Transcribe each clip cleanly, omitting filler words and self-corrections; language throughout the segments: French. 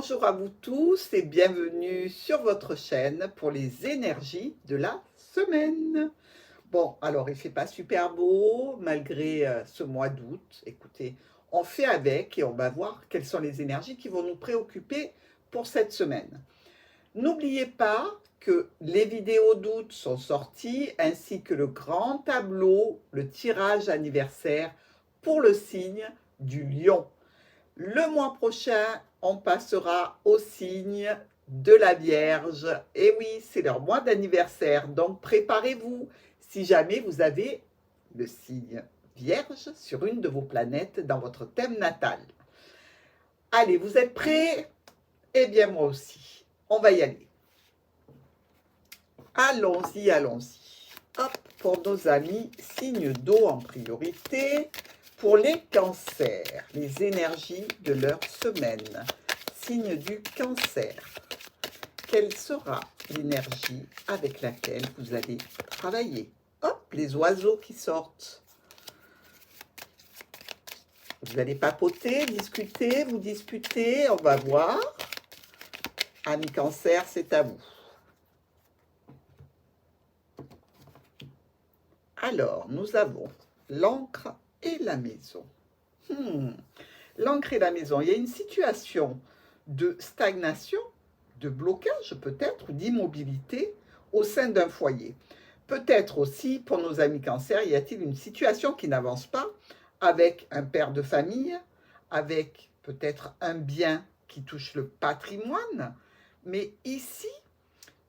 Bonjour à vous tous et bienvenue sur votre chaîne pour les énergies de la semaine. Bon, alors il fait pas super beau malgré ce mois d'août. Écoutez, on fait avec et on va voir quelles sont les énergies qui vont nous préoccuper pour cette semaine. N'oubliez pas que les vidéos d'août sont sorties ainsi que le grand tableau, le tirage anniversaire pour le signe du lion. Le mois prochain, on passera au signe de la Vierge. Et oui, c'est leur mois d'anniversaire, donc préparez-vous si jamais vous avez le signe Vierge sur une de vos planètes dans votre thème natal. Allez, vous êtes prêts? Eh bien, moi aussi. On va y aller. Allons-y, allons-y. Hop, pour nos amis, signe d'eau en priorité. Pour les cancers, les énergies de leur semaine. Signe du cancer. Quelle sera l'énergie avec laquelle vous allez travailler? Hop, les oiseaux qui sortent. Vous allez papoter, discuter, vous disputer, on va voir. Amis cancer, c'est à vous. Alors, nous avons l'encre et la maison. L'encre et la maison, il y a une situation de stagnation, de blocage peut-être, ou d'immobilité au sein d'un foyer. Peut-être aussi, pour nos amis cancer, y a-t-il une situation qui n'avance pas avec un père de famille, avec peut-être un bien qui touche le patrimoine. Mais ici,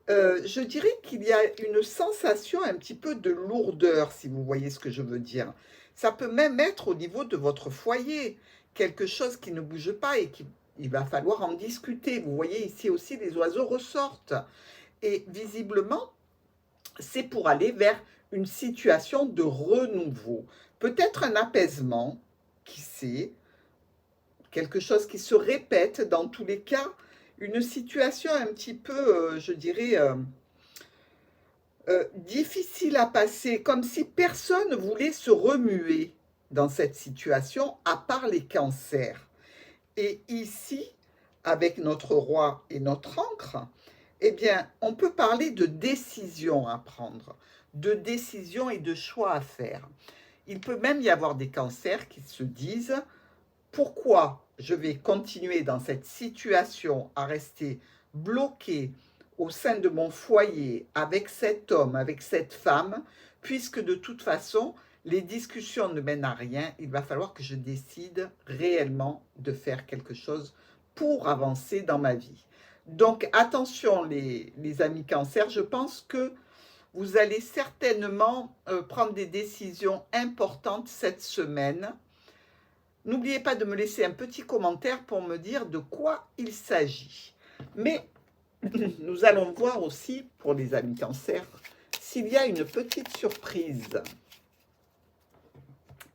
je dirais qu'il y a une sensation un petit peu de lourdeur, si vous voyez ce que je veux dire. Ça peut même être au niveau de votre foyer, quelque chose qui ne bouge pas et qu'il va falloir en discuter. Vous voyez ici aussi, les oiseaux ressortent. Et visiblement, c'est pour aller vers une situation de renouveau. Peut-être un apaisement, qui sait, quelque chose qui se répète dans tous les cas, une situation un petit peu, je dirais, difficile à passer, comme si personne voulait se remuer dans cette situation, à part les cancers. Et ici, avec notre roi et notre encre, eh bien, on peut parler de décision à prendre, de décision et de choix à faire. Il peut même y avoir des cancers qui se disent pourquoi je vais continuer dans cette situation à rester bloqué au sein de mon foyer avec cet homme, avec cette femme, puisque de toute façon, les discussions ne mènent à rien. Il va falloir que je décide réellement de faire quelque chose pour avancer dans ma vie. Donc attention les amis cancer, je pense que vous allez certainement prendre des décisions importantes cette semaine. N'oubliez pas de me laisser un petit commentaire pour me dire de quoi il s'agit. Mais nous allons voir aussi, pour les amis cancer, s'il y a une petite surprise.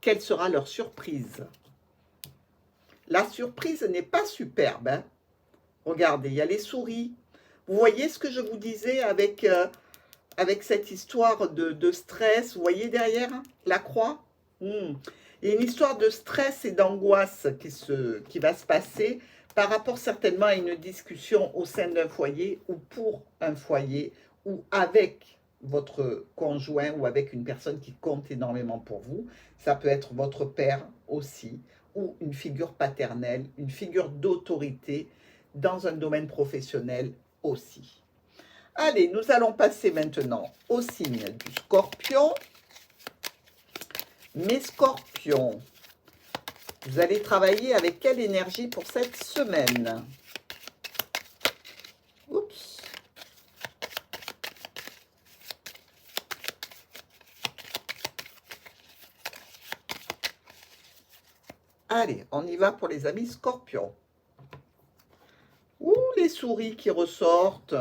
Quelle sera leur surprise? La surprise n'est pas superbe. Hein? Regardez, il y a les souris. Vous voyez ce que je vous disais avec cette histoire de stress? Vous voyez derrière la croix? Il y a une histoire de stress et d'angoisse qui va se passer par rapport certainement à une discussion au sein d'un foyer ou pour un foyer ou avec votre conjoint ou avec une personne qui compte énormément pour vous. Ça peut être votre père aussi ou une figure paternelle, une figure d'autorité dans un domaine professionnel aussi. Allez, nous allons passer maintenant au signe du Scorpion. Mes scorpions, vous allez travailler avec quelle énergie pour cette semaine? Oups. Allez, on y va pour les amis scorpions. Ouh, les souris qui ressortent.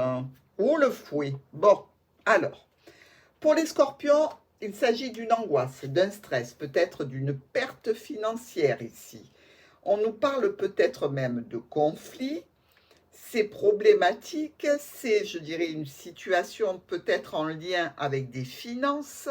Ouh, le fouet. Bon, alors, pour les scorpions, il s'agit d'une angoisse, d'un stress, peut-être d'une perte financière ici. On nous parle peut-être même de conflits. C'est problématique, c'est, je dirais, une situation peut-être en lien avec des finances.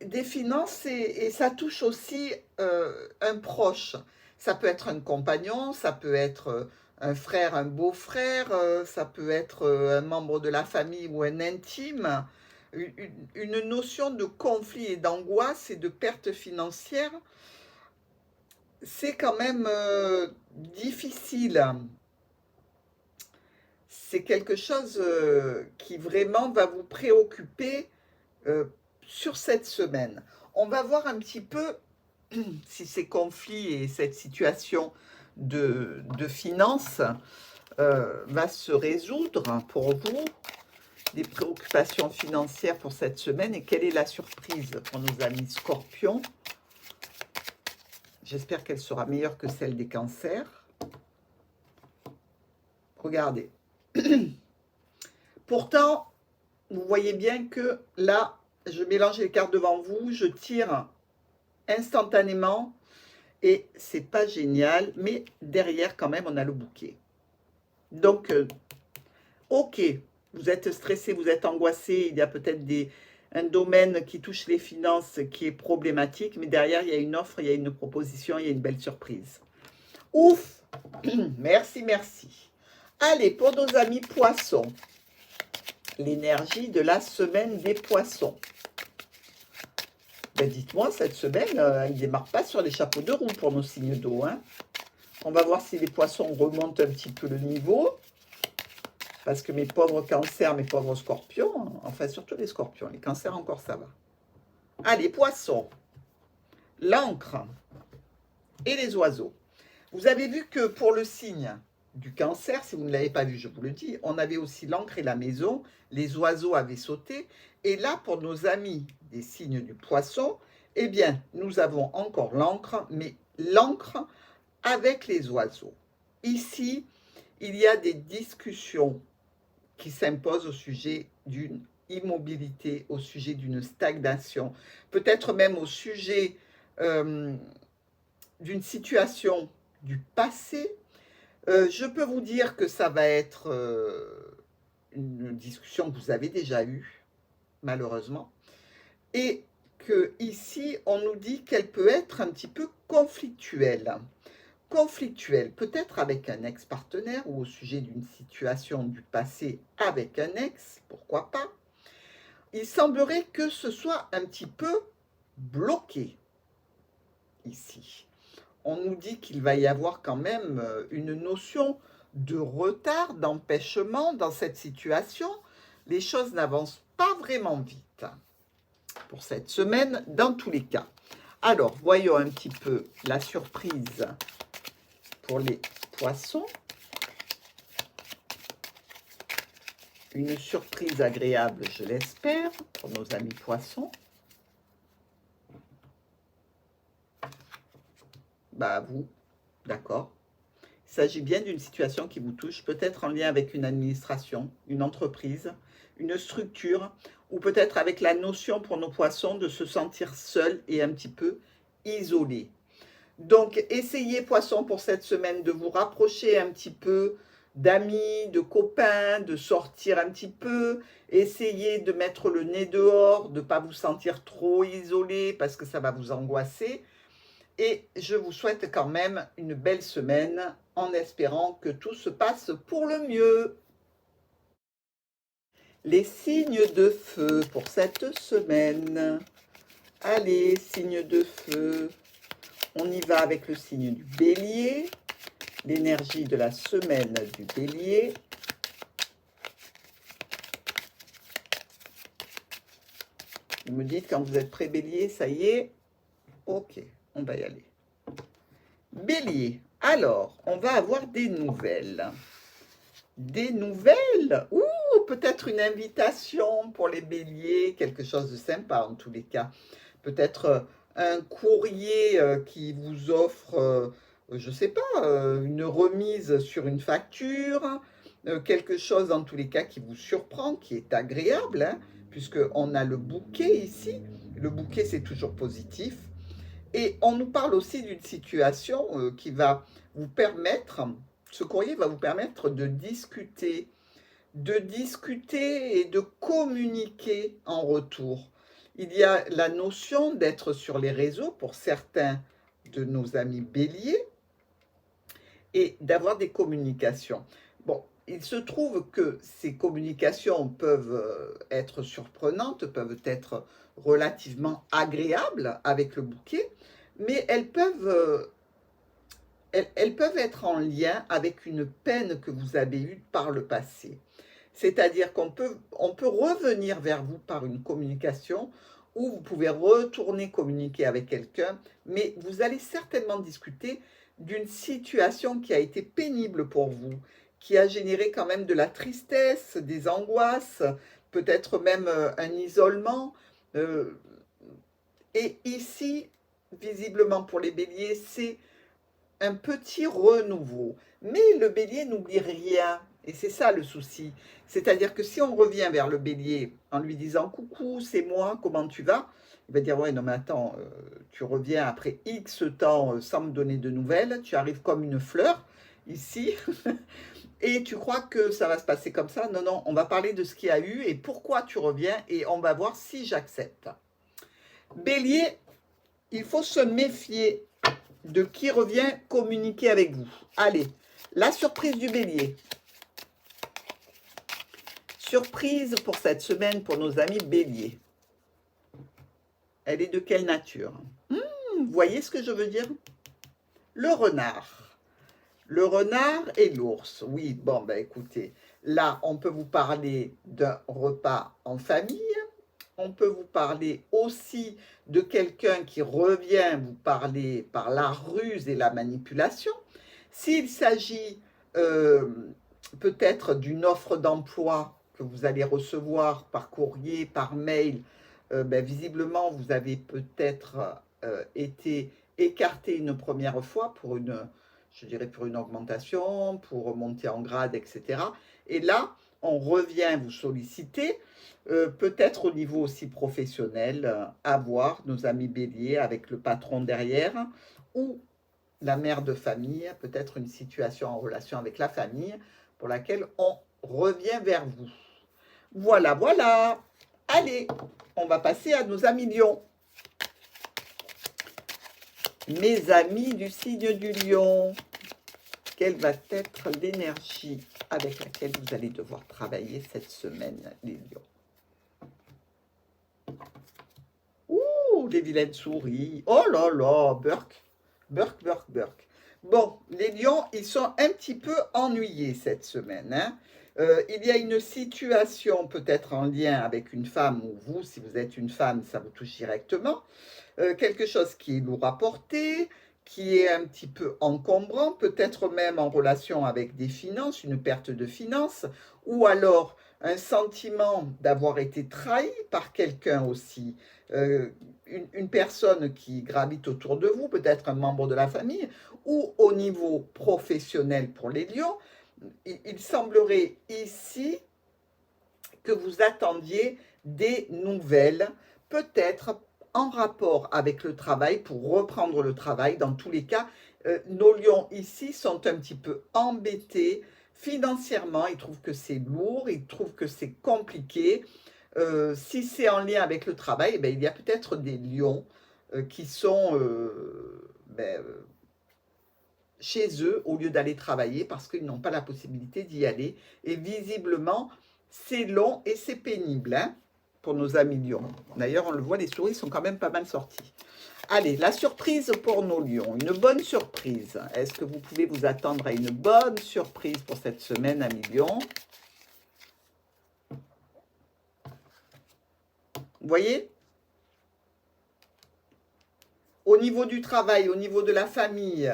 Des finances et ça touche aussi un proche. Ça peut être un compagnon, ça peut être un frère, un beau-frère, ça peut être un membre de la famille ou un intime. Une notion de conflit et d'angoisse et de perte financière, c'est quand même difficile. C'est quelque chose qui vraiment va vous préoccuper sur cette semaine. On va voir un petit peu si ces conflits et cette situation de finances va se résoudre pour vous, des préoccupations financières pour cette semaine et quelle est la surprise pour nos amis Scorpions. J'espère qu'elle sera meilleure que celle des cancers. Regardez. Pourtant, vous voyez bien que là, je mélange les cartes devant vous, je tire instantanément et c'est pas génial, mais derrière quand même on a le bouquet. Donc, ok, vous êtes stressé, vous êtes angoissé, il y a peut-être un domaine qui touche les finances qui est problématique, mais derrière il y a une offre, il y a une proposition, il y a une belle surprise. Ouf, merci, merci. Allez, pour nos amis poissons, l'énergie de la semaine des poissons. Ben dites-moi, cette semaine, il ne démarre pas sur les chapeaux de roue pour nos signes d'eau. Hein. On va voir si les poissons remontent un petit peu le niveau. Parce que mes pauvres cancers, mes pauvres scorpions, enfin surtout les scorpions, les cancers encore ça va. Allez, poissons, l'encre et les oiseaux. Vous avez vu que pour le signe du cancer, si vous ne l'avez pas vu, je vous le dis, on avait aussi l'encre et la maison, les oiseaux avaient sauté. Et là, pour nos amis des signes du poisson, eh bien, nous avons encore l'encre, mais l'encre avec les oiseaux. Ici, il y a des discussions qui s'imposent au sujet d'une immobilité, au sujet d'une stagnation, peut-être même au sujet d'une situation du passé. Je peux vous dire que ça va être une discussion que vous avez déjà eue, malheureusement, et que ici on nous dit qu'elle peut être un petit peu conflictuelle. Conflictuelle, peut-être avec un ex-partenaire ou au sujet d'une situation du passé avec un ex, pourquoi pas. Il semblerait que ce soit un petit peu bloqué ici. On nous dit qu'il va y avoir quand même une notion de retard, d'empêchement dans cette situation. Les choses n'avancent pas vraiment vite pour cette semaine, dans tous les cas. Alors, voyons un petit peu la surprise pour les poissons. Une surprise agréable, je l'espère, pour nos amis poissons. Bah, vous, d'accord. Il s'agit bien d'une situation qui vous touche, peut-être en lien avec une administration, une entreprise, une structure, ou peut-être avec la notion pour nos poissons de se sentir seul et un petit peu isolé. Donc, essayez, poissons, pour cette semaine, de vous rapprocher un petit peu d'amis, de copains, de sortir un petit peu. Essayez de mettre le nez dehors, de ne pas vous sentir trop isolé parce que ça va vous angoisser. Et je vous souhaite quand même une belle semaine en espérant que tout se passe pour le mieux. Les signes de feu pour cette semaine. Allez, signes de feu. On y va avec le signe du bélier, l'énergie de la semaine du bélier. Vous me dites quand vous êtes prêt, bélier, ça y est. Ok, on va y aller. Bélier, alors, on va avoir des nouvelles. Des nouvelles? Ouh, peut-être une invitation pour les béliers, quelque chose de sympa en tous les cas. Peut-être un courrier qui vous offre, je ne sais pas, une remise sur une facture, quelque chose en tous les cas qui vous surprend, qui est agréable, hein, puisqu'on a le bouquet ici. Le bouquet, c'est toujours positif. Et on nous parle aussi d'une situation qui va vous permettre, ce courrier va vous permettre de discuter et de communiquer en retour. Il y a la notion d'être sur les réseaux pour certains de nos amis béliers, et d'avoir des communications. Bon, il se trouve que ces communications peuvent être surprenantes, peuvent être relativement agréables avec le bouquet, mais elles peuvent être en lien avec une peine que vous avez eue par le passé. C'est-à-dire on peut revenir vers vous par une communication ou vous pouvez retourner communiquer avec quelqu'un, mais vous allez certainement discuter d'une situation qui a été pénible pour vous, qui a généré quand même de la tristesse, des angoisses, peut-être même un isolement. Euh, et ici, visiblement pour les béliers, c'est un petit renouveau. Mais le bélier n'oublie rien. Et c'est ça le souci. C'est-à-dire que si on revient vers le bélier en lui disant coucou, c'est moi, comment tu vas? Il va dire ouais, non, mais attends, tu reviens après X temps sans me donner de nouvelles, tu arrives comme une fleur ici, et tu crois que ça va se passer comme ça? Non, non, on va parler de ce qu'il y a eu et pourquoi tu reviens et on va voir si j'accepte. Bélier, il faut se méfier de qui revient communiquer avec vous. Allez, la surprise du bélier. Surprise pour cette semaine pour nos amis béliers. Elle est de quelle nature? Vous voyez ce que je veux dire? Le renard. Le renard et l'ours. Oui, bon, ben écoutez, là, on peut vous parler d'un repas en famille. On peut vous parler aussi de quelqu'un qui revient vous parler par la ruse et la manipulation. S'il s'agit peut-être d'une offre d'emploi que vous allez recevoir par courrier, par mail, ben, visiblement, vous avez peut-être été écarté une première fois pour je dirais pour une augmentation, pour monter en grade, etc. Et là, on revient vous solliciter, peut-être au niveau aussi professionnel, à voir nos amis béliers avec le patron derrière, ou la mère de famille, peut-être une situation en relation avec la famille pour laquelle on revient vers vous. Voilà, voilà. Allez, on va passer à nos amis lions. Mes amis du signe du lion, quelle va être l'énergie avec laquelle vous allez devoir travailler cette semaine, les lions? Ouh, les vilaines souris. Oh là là, Burk. Burk, Burk, Burk. Bon, les lions, ils sont un petit peu ennuyés cette semaine. Hein. Il y a une situation peut-être en lien avec une femme, ou vous, si vous êtes une femme, ça vous touche directement. Quelque chose qui est lourd à porter, qui est un petit peu encombrant, peut-être même en relation avec des finances, une perte de finances, ou alors un sentiment d'avoir été trahi par quelqu'un aussi, une personne qui gravite autour de vous, peut-être un membre de la famille, ou au niveau professionnel pour les lions, il semblerait ici que vous attendiez des nouvelles, peut-être en rapport avec le travail, pour reprendre le travail. Dans tous les cas, nos lions ici sont un petit peu embêtés financièrement. Ils trouvent que c'est lourd, ils trouvent que c'est compliqué. Si c'est en lien avec le travail, ben, il y a peut-être des lions qui sont chez eux au lieu d'aller travailler parce qu'ils n'ont pas la possibilité d'y aller. Et visiblement, c'est long et c'est pénible hein, pour nos amis lions. D'ailleurs, on le voit, les souris sont quand même pas mal sorties. Allez, la surprise pour nos lions, une bonne surprise. Est-ce que vous pouvez vous attendre à une bonne surprise pour cette semaine, amis lions? Vous voyez? Au niveau du travail, au niveau de la famille,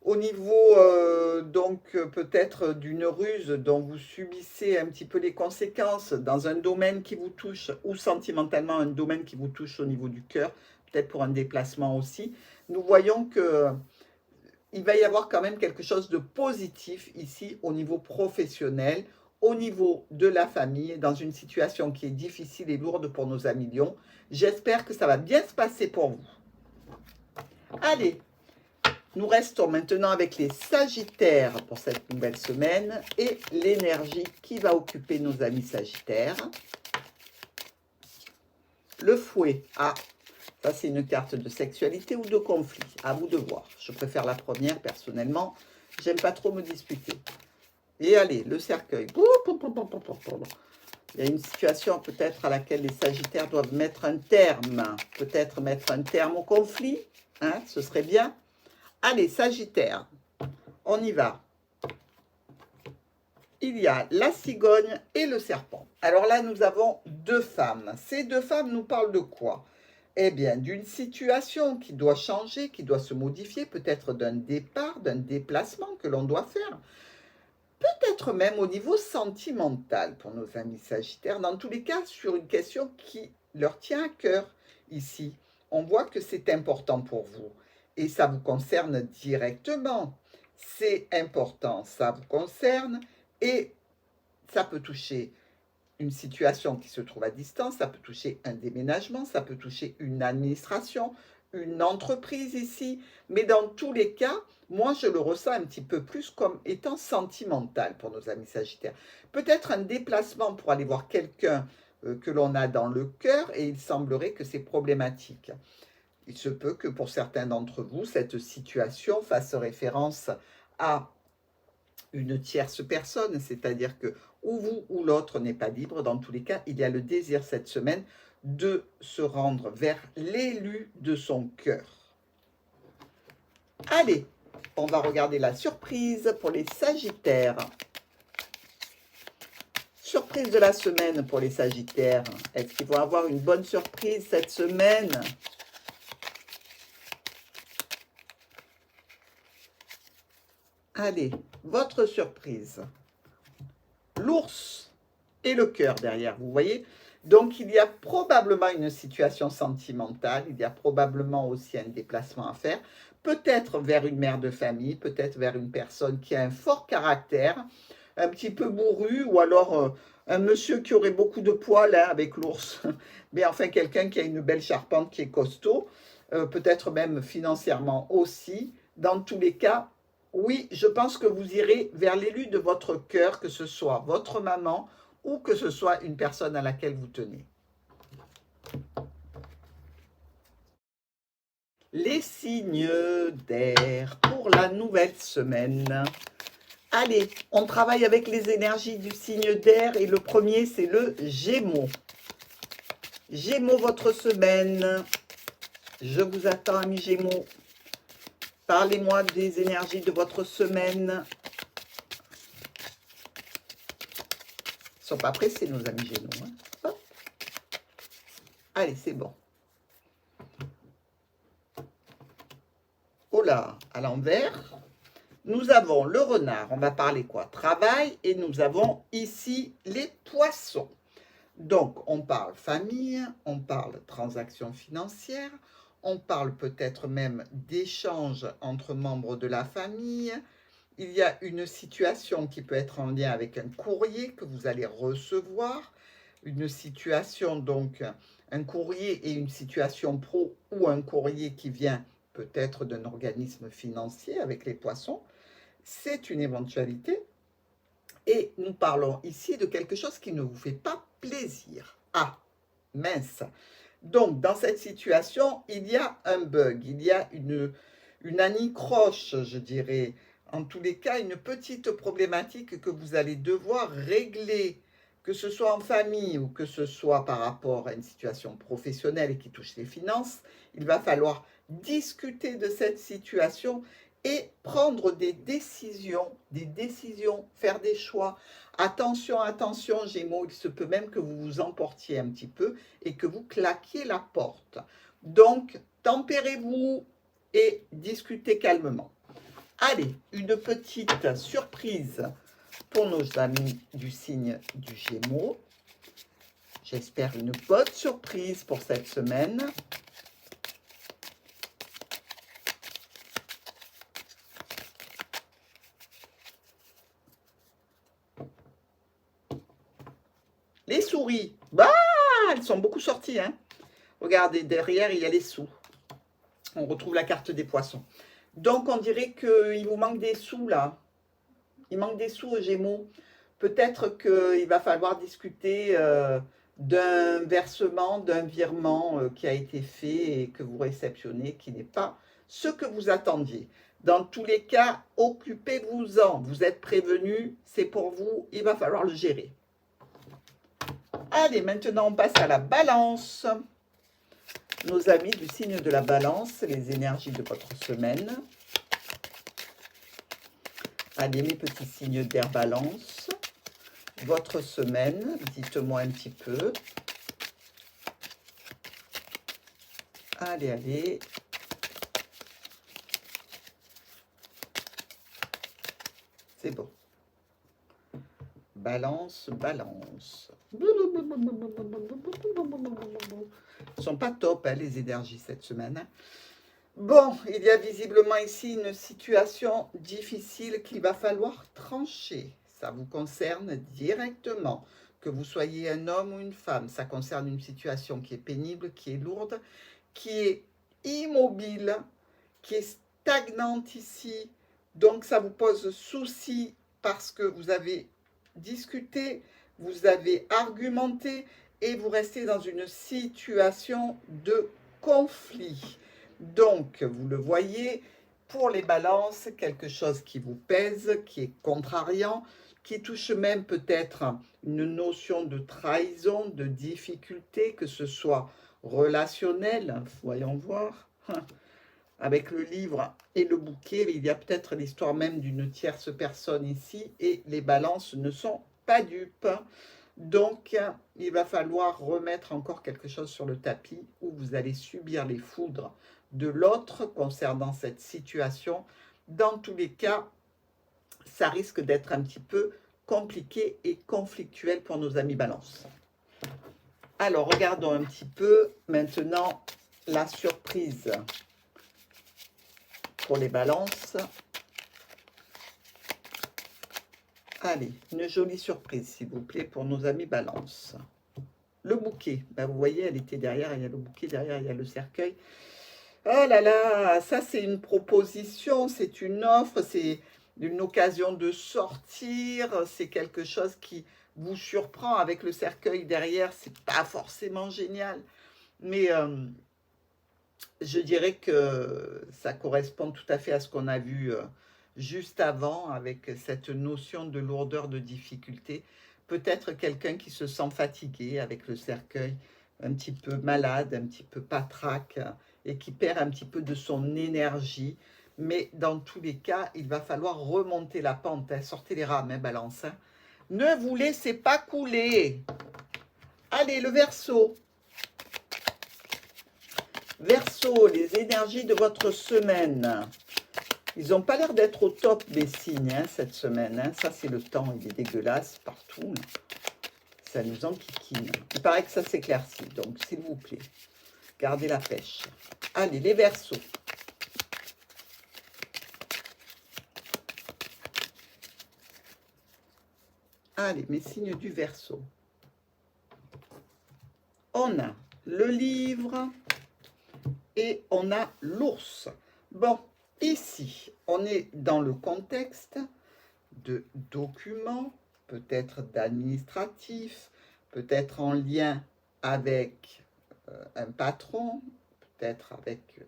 au niveau donc peut-être d'une ruse dont vous subissez un petit peu les conséquences dans un domaine qui vous touche ou sentimentalement un domaine qui vous touche au niveau du cœur, peut-être pour un déplacement aussi, nous voyons que il va y avoir quand même quelque chose de positif ici au niveau professionnel, au niveau de la famille, dans une situation qui est difficile et lourde pour nos amis lions. J'espère que ça va bien se passer pour vous. Allez, nous restons maintenant avec les Sagittaires pour cette nouvelle semaine et l'énergie qui va occuper nos amis Sagittaires. Le fouet. Ah, ça c'est une carte de sexualité ou de conflit. À vous de voir. Je préfère la première personnellement. J'aime pas trop me disputer. Et allez, le cercueil. Il y a une situation peut-être à laquelle les Sagittaires doivent mettre un terme. Peut-être mettre un terme au conflit. Hein, ce serait bien. Allez, Sagittaire, on y va. Il y a la cigogne et le serpent. Alors là, nous avons deux femmes. Ces deux femmes nous parlent de quoi? Eh bien, d'une situation qui doit changer, qui doit se modifier, peut-être d'un départ, d'un déplacement que l'on doit faire. Peut-être même au niveau sentimental pour nos amis Sagittaires. Dans tous les cas, sur une question qui leur tient à cœur ici. On voit que c'est important pour vous. Et ça vous concerne directement. C'est important, ça vous concerne. Et ça peut toucher une situation qui se trouve à distance, ça peut toucher un déménagement, ça peut toucher une administration, une entreprise ici. Mais dans tous les cas, moi, je le ressens un petit peu plus comme étant sentimental pour nos amis Sagittaires. Peut-être un déplacement pour aller voir quelqu'un que l'on a dans le cœur et il semblerait que c'est problématique. Il se peut que pour certains d'entre vous, cette situation fasse référence à une tierce personne, c'est-à-dire que ou vous ou l'autre n'est pas libre. Dans tous les cas, il y a le désir cette semaine de se rendre vers l'élu de son cœur. Allez, on va regarder la surprise pour les Sagittaires. Surprise de la semaine pour les Sagittaires. Est-ce qu'ils vont avoir une bonne surprise cette semaine ? Allez, votre surprise. L'ours et le cœur derrière, vous voyez ? Donc, il y a probablement une situation sentimentale, il y a probablement aussi un déplacement à faire, peut-être vers une mère de famille, peut-être vers une personne qui a un fort caractère, un petit peu bourru, ou alors un monsieur qui aurait beaucoup de poils hein, avec l'ours, mais enfin quelqu'un qui a une belle charpente, qui est costaud, peut-être même financièrement aussi. Dans tous les cas, oui, je pense que vous irez vers l'élu de votre cœur, que ce soit votre maman ou que ce soit une personne à laquelle vous tenez. Les signes d'air pour la nouvelle semaine. Allez, on travaille avec les énergies du signe d'air et le premier, c'est le Gémeaux. Gémeaux, votre semaine. Je vous attends, amis Gémeaux. Parlez-moi des énergies de votre semaine. Ils ne sont pas pressés, nos amis Gémeaux. Hein. Hop. Allez, c'est bon. Oh là, à l'envers. Nous avons le renard, on va parler quoi? Travail, et nous avons ici les poissons. Donc, on parle famille, on parle transactions financières, on parle peut-être même d'échanges entre membres de la famille. Il y a une situation qui peut être en lien avec un courrier que vous allez recevoir, une situation donc, un courrier et une situation pro ou un courrier qui vient peut-être d'un organisme financier avec les poissons. C'est une éventualité. Et nous parlons ici de quelque chose qui ne vous fait pas plaisir. Ah, mince. Donc, dans cette situation, il y a un bug, il y a une anicroche, je dirais. En tous les cas, une petite problématique que vous allez devoir régler, que ce soit en famille ou que ce soit par rapport à une situation professionnelle qui touche les finances. Il va falloir discuter de cette situation et prendre des décisions, faire des choix. Attention, attention, Gémeaux, il se peut même que vous vous emportiez un petit peu et que vous claquiez la porte. Donc, tempérez-vous et discutez calmement. Allez, une petite surprise pour nos amis du signe du Gémeaux. J'espère une bonne surprise pour cette semaine. Les souris, bah, elles sont beaucoup sorties. Hein. Regardez, derrière, il y a les sous. On retrouve la carte des poissons. Donc, on dirait qu'il vous manque des sous, là. Il manque des sous aux Gémeaux. Peut-être qu'il va falloir discuter d'un versement, d'un virement qui a été fait et que vous réceptionnez, qui n'est pas ce que vous attendiez. Dans tous les cas, occupez-vous-en. Vous êtes prévenus, c'est pour vous, il va falloir le gérer. Allez, maintenant on passe à la balance. Nos amis du signe de la balance, les énergies de votre semaine. Allez, mes petits signes d'air balance. Votre semaine, dites-moi un petit peu. Allez, allez. C'est bon. Balance, balance. Ils ne sont pas top, hein, les énergies cette semaine. Bon, il y a visiblement ici une situation difficile qu'il va falloir trancher. Ça vous concerne directement. Que vous soyez un homme ou une femme, ça concerne une situation qui est pénible, qui est lourde, qui est immobile, qui est stagnante ici. Donc ça vous pose souci parce que vous avez discuté, vous avez argumenté et vous restez dans une situation de conflit. Donc, vous le voyez, pour les balances, quelque chose qui vous pèse, qui est contrariant, qui touche même peut-être une notion de trahison, de difficulté, que ce soit relationnel, voyons voir. Avec le livre et le bouquet, il y a peut-être l'histoire même d'une tierce personne ici, et les balances ne sont pas dupes. Donc, il va falloir remettre encore quelque chose sur le tapis où vous allez subir les foudres de l'autre concernant cette situation. Dans tous les cas, ça risque d'être un petit peu compliqué et conflictuel pour nos amis balance. Alors, regardons un petit peu maintenant la surprise pour les balances. Allez, une jolie surprise, s'il vous plaît, pour nos amis balance. Le bouquet, ben, vous voyez, elle était derrière, il y a le bouquet, derrière, il y a le cercueil. Oh là là, ça c'est une proposition, c'est une offre, c'est une occasion de sortir, c'est quelque chose qui vous surprend avec le cercueil derrière, c'est pas forcément génial, mais je dirais que ça correspond tout à fait à ce qu'on a vu juste avant avec cette notion de lourdeur, de difficulté. Peut-être quelqu'un qui se sent fatigué avec le cercueil, un petit peu malade, un petit peu patraque et qui perd un petit peu de son énergie. Mais dans tous les cas, il va falloir remonter la pente. Hein. Sortez les rames, hein, balance. Hein. Ne vous laissez pas couler. Allez, le Verseau. Verseau, les énergies de votre semaine. Ils n'ont pas l'air d'être au top des signes hein, cette semaine. Hein. Ça, c'est le temps, il est dégueulasse partout. Là. Ça nous enquiquine. Il paraît que ça s'éclaircit, donc s'il vous plaît, gardez la pêche. Allez, les Verseaux. Allez, mes signes du Verseau. On a le livre et on a l'ours. Bon, ici, on est dans le contexte de documents, peut-être d'administratifs, peut-être en lien avec un patron, peut-être avec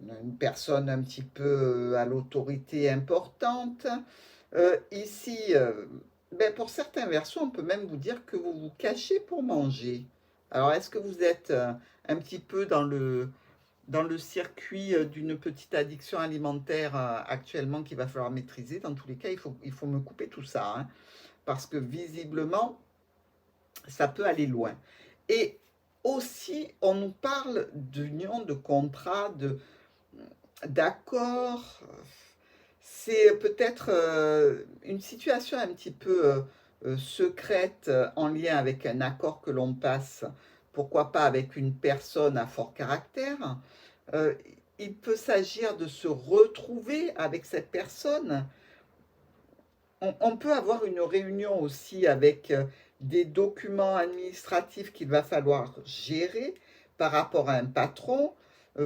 une personne un petit peu à l'autorité importante. Ici, ben pour certains versos, on peut même vous dire que vous vous cachez pour manger. Alors, est-ce que vous êtes un petit peu dans le circuit d'une petite addiction alimentaire actuellement qu'il va falloir maîtriser? Dans tous les cas, il faut me couper tout ça, hein, parce que visiblement, ça peut aller loin. Et aussi, on nous parle d'union, de contrat, d'accord. C'est peut-être une situation un petit peu secrète en lien avec un accord que l'on passe, pourquoi pas avec une personne à fort caractère. Il peut s'agir de se retrouver avec cette personne. On peut avoir une réunion aussi avec des documents administratifs qu'il va falloir gérer par rapport à un patron,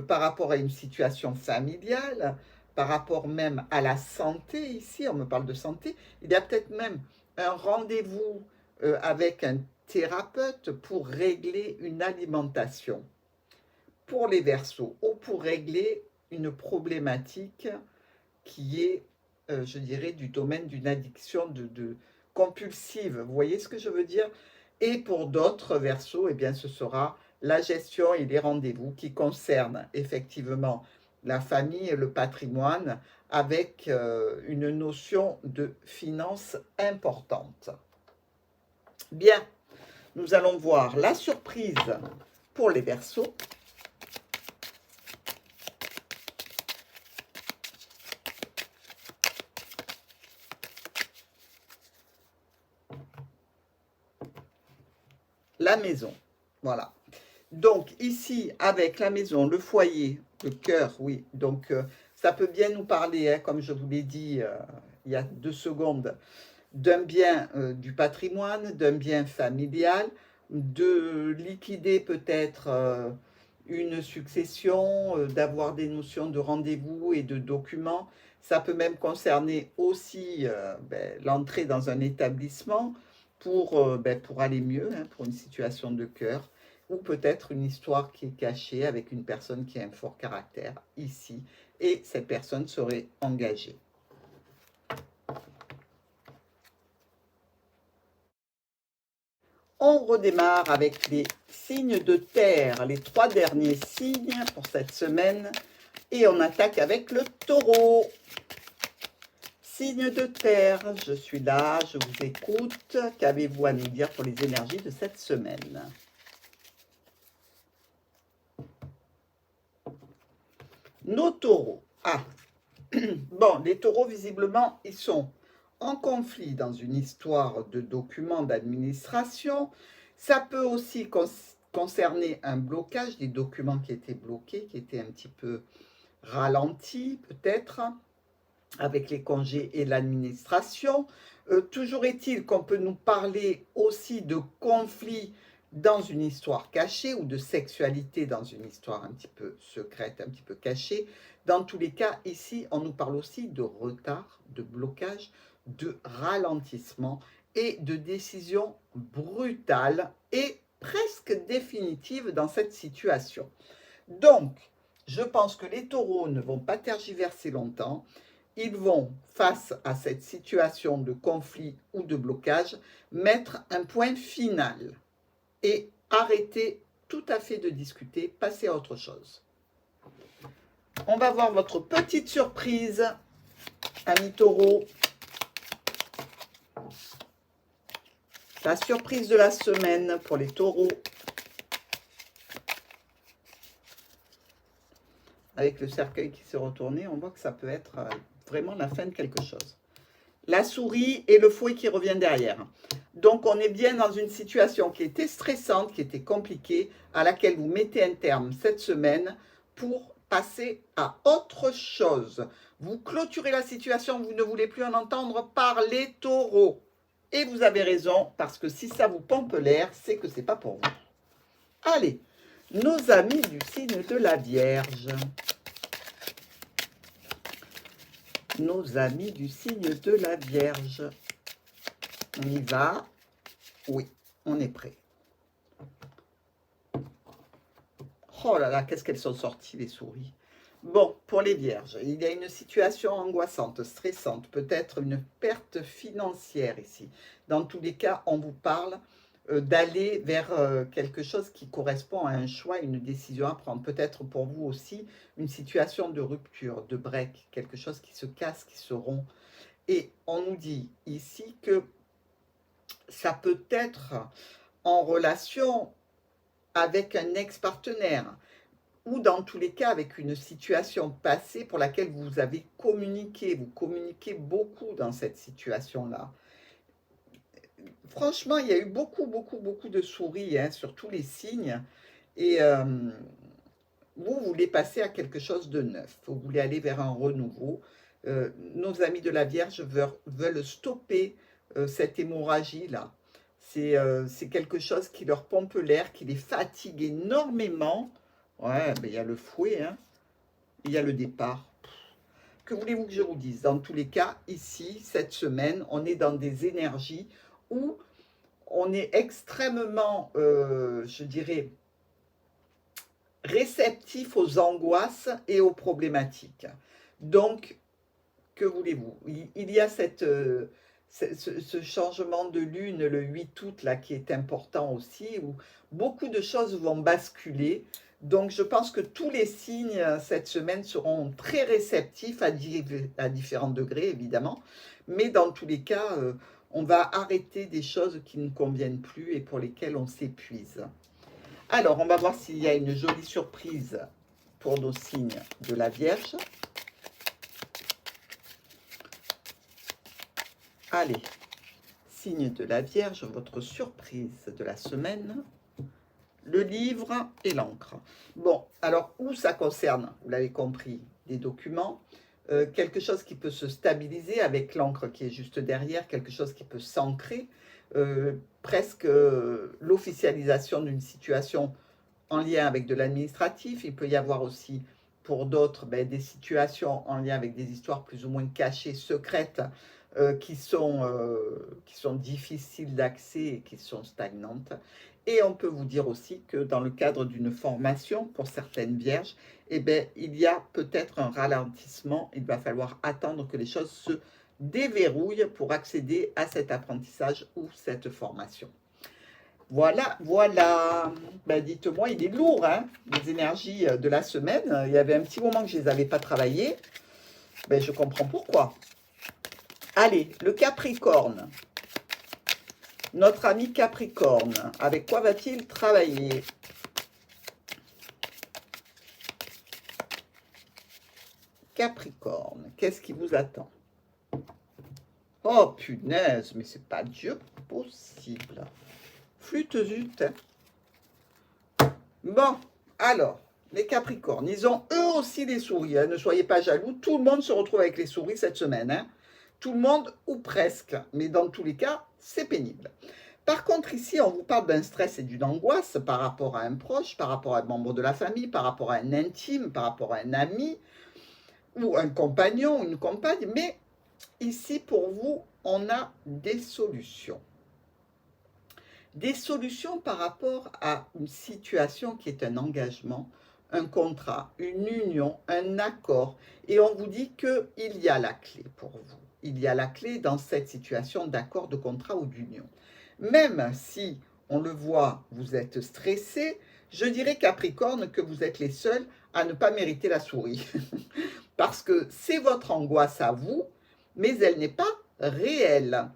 par rapport à une situation familiale, par rapport même à la santé. Ici, on me parle de santé. Il y a peut-être même un rendez-vous avec un thérapeute pour régler une alimentation pour les Verseaux ou pour régler une problématique qui est, je dirais, du domaine d'une addiction compulsive. Vous voyez ce que je veux dire? Et pour d'autres Verseaux, eh bien, ce sera la gestion et les rendez-vous qui concernent effectivement la famille et le patrimoine avec une notion de finance importante. Bien, nous allons voir la surprise pour les Verseaux. La maison, voilà. Donc ici, avec la maison, le foyer, le cœur, oui. Donc ça peut bien nous parler, hein, comme je vous l'ai dit il y a 2 secondes, d'un bien du patrimoine, d'un bien familial, de liquider peut-être une succession, d'avoir des notions de rendez-vous et de documents. Ça peut même concerner aussi l'entrée dans un établissement pour aller mieux, hein, pour une situation de cœur, ou peut-être une histoire qui est cachée avec une personne qui a un fort caractère ici, et cette personne serait engagée. On redémarre avec les signes de terre, les 3 derniers signes pour cette semaine. Et on attaque avec le taureau. Signe de terre, je suis là, je vous écoute. Qu'avez-vous à nous dire pour les énergies de cette semaine? Nos taureaux. Ah, bon, les taureaux, visiblement, ils sont en conflit dans une histoire de documents d'administration. Ça peut aussi concerner un blocage, des documents qui étaient bloqués, qui étaient un petit peu ralentis peut-être, avec les congés et l'administration. Toujours est-il qu'on peut nous parler aussi de conflits dans une histoire cachée ou de sexualité dans une histoire un petit peu secrète, un petit peu cachée. Dans tous les cas, ici, on nous parle aussi de retard, de blocage, de ralentissement et de décision brutale et presque définitive dans cette situation. Donc, je pense que les taureaux ne vont pas tergiverser longtemps. Ils vont, face à cette situation de conflit ou de blocage, mettre un point final et arrêter tout à fait de discuter, passer à autre chose. On va voir votre petite surprise, amis taureaux. La surprise de la semaine pour les taureaux. Avec le cercueil qui s'est retourné, on voit que ça peut être vraiment la fin de quelque chose. La souris et le fouet qui revient derrière. Donc, on est bien dans une situation qui était stressante, qui était compliquée, à laquelle vous mettez un terme cette semaine pour passer à autre chose. Vous clôturez la situation, vous ne voulez plus en entendre parler, taureau. Et vous avez raison, parce que si ça vous pompe l'air, c'est que ce n'est pas pour vous. Allez, nos amis du signe de la Vierge. Nos amis du signe de la Vierge. On y va? Oui, on est prêt. Oh là là, qu'est-ce qu'elles sont sorties, les souris. Bon, pour les Vierges, il y a une situation angoissante, stressante, peut-être une perte financière ici. Dans tous les cas, on vous parle d'aller vers quelque chose qui correspond à un choix, une décision à prendre. Peut-être pour vous aussi une situation de rupture, de break, quelque chose qui se casse, qui se rompt. Et on nous dit ici que ça peut être en relation avec un ex-partenaire ou dans tous les cas avec une situation passée pour laquelle vous avez communiqué. Vous communiquez beaucoup dans cette situation-là. Franchement, il y a eu beaucoup de souris sur tous les signes. Et vous voulez passer à quelque chose de neuf. Vous voulez aller vers un renouveau. Nos amis de la Vierge veulent stopper cette hémorragie-là. C'est quelque chose qui leur pompe l'air, qui les fatigue énormément. Ouais, ben, il y a le fouet, hein. Il y a le départ. Que voulez-vous que je vous dise? Dans tous les cas, ici, cette semaine, on est dans des énergies où on est extrêmement, je dirais, réceptif aux angoisses et aux problématiques. Donc, que voulez-vous? Il y a ce changement de lune le 8 août là qui est important aussi, où beaucoup de choses vont basculer. Donc je pense que tous les signes cette semaine seront très réceptifs à différents degrés évidemment, mais dans tous les cas, on va arrêter des choses qui ne conviennent plus et pour lesquelles on s'épuise. Alors on va voir s'il y a une jolie surprise pour nos signes de la Vierge. Allez, signe de la Vierge, votre surprise de la semaine, le livre et l'encre. Bon, alors où ça concerne, vous l'avez compris, des documents, quelque chose qui peut se stabiliser avec l'encre qui est juste derrière, quelque chose qui peut s'ancrer, presque l'officialisation d'une situation en lien avec de l'administratif. Il peut y avoir aussi pour d'autres des situations en lien avec des histoires plus ou moins cachées, secrètes, qui sont difficiles d'accès et qui sont stagnantes. Et on peut vous dire aussi que dans le cadre d'une formation, pour certaines vierges, il y a peut-être un ralentissement. Il va falloir attendre que les choses se déverrouillent pour accéder à cet apprentissage ou cette formation. Voilà, voilà. Dites-moi, il est lourd, hein, les énergies de la semaine. Il y avait un petit moment que je ne les avais pas travaillées. Je comprends pourquoi. Allez, le Capricorne. Notre ami Capricorne, avec quoi va-t-il travailler? Capricorne, qu'est-ce qui vous attend? Oh punaise, mais c'est pas Dieu possible. Flûte zut. Bon, alors, les Capricornes, ils ont eux aussi des souris. Hein, ne soyez pas jaloux, tout le monde se retrouve avec les souris cette semaine. Hein. Tout le monde, ou presque. Mais dans tous les cas, c'est pénible. Par contre, ici, on vous parle d'un stress et d'une angoisse par rapport à un proche, par rapport à un membre de la famille, par rapport à un intime, par rapport à un ami, ou un compagnon, une compagne. Mais ici, pour vous, on a des solutions. Des solutions par rapport à une situation qui est un engagement, un contrat, une union, un accord. Et on vous dit qu'il y a la clé pour vous. Il y a la clé dans cette situation d'accord, de contrat ou d'union. Même si, on le voit, vous êtes stressé, je dirais Capricorne que vous êtes les seuls à ne pas mériter la souris. Parce que c'est votre angoisse à vous, mais elle n'est pas réelle.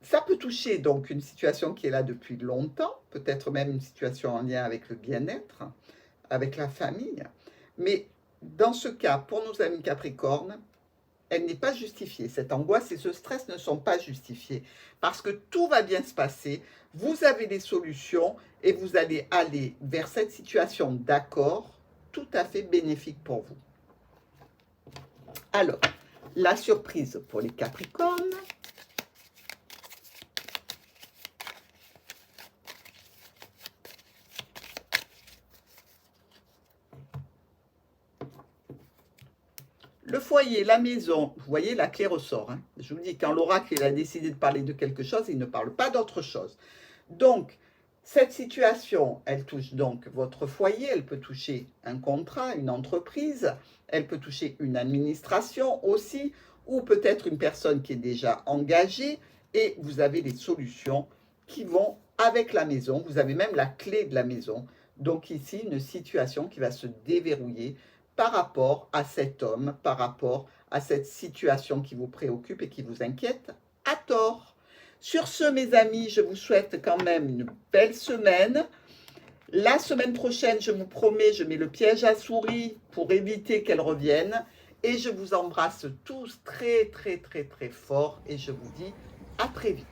Ça peut toucher donc une situation qui est là depuis longtemps, peut-être même une situation en lien avec le bien-être, avec la famille. Mais dans ce cas, pour nos amis Capricornes, elle n'est pas justifiée. Cette angoisse et ce stress ne sont pas justifiés parce que tout va bien se passer. Vous avez des solutions et vous allez aller vers cette situation d'accord tout à fait bénéfique pour vous. Alors, la surprise pour les Capricornes. Le foyer, la maison, vous voyez, la clé ressort. Hein. Je vous dis, quand l'oracle a décidé de parler de quelque chose, il ne parle pas d'autre chose. Donc, cette situation, elle touche donc votre foyer, elle peut toucher un contrat, une entreprise, elle peut toucher une administration aussi, ou peut-être une personne qui est déjà engagée, et vous avez les solutions qui vont avec la maison. Vous avez même la clé de la maison. Donc ici, une situation qui va se déverrouiller par rapport à cet homme, par rapport à cette situation qui vous préoccupe et qui vous inquiète à tort. Sur ce, mes amis, je vous souhaite quand même une belle semaine. La semaine prochaine, je vous promets, je mets le piège à souris pour éviter qu'elle revienne. Et je vous embrasse tous très, très, très, très fort. Et je vous dis à très vite.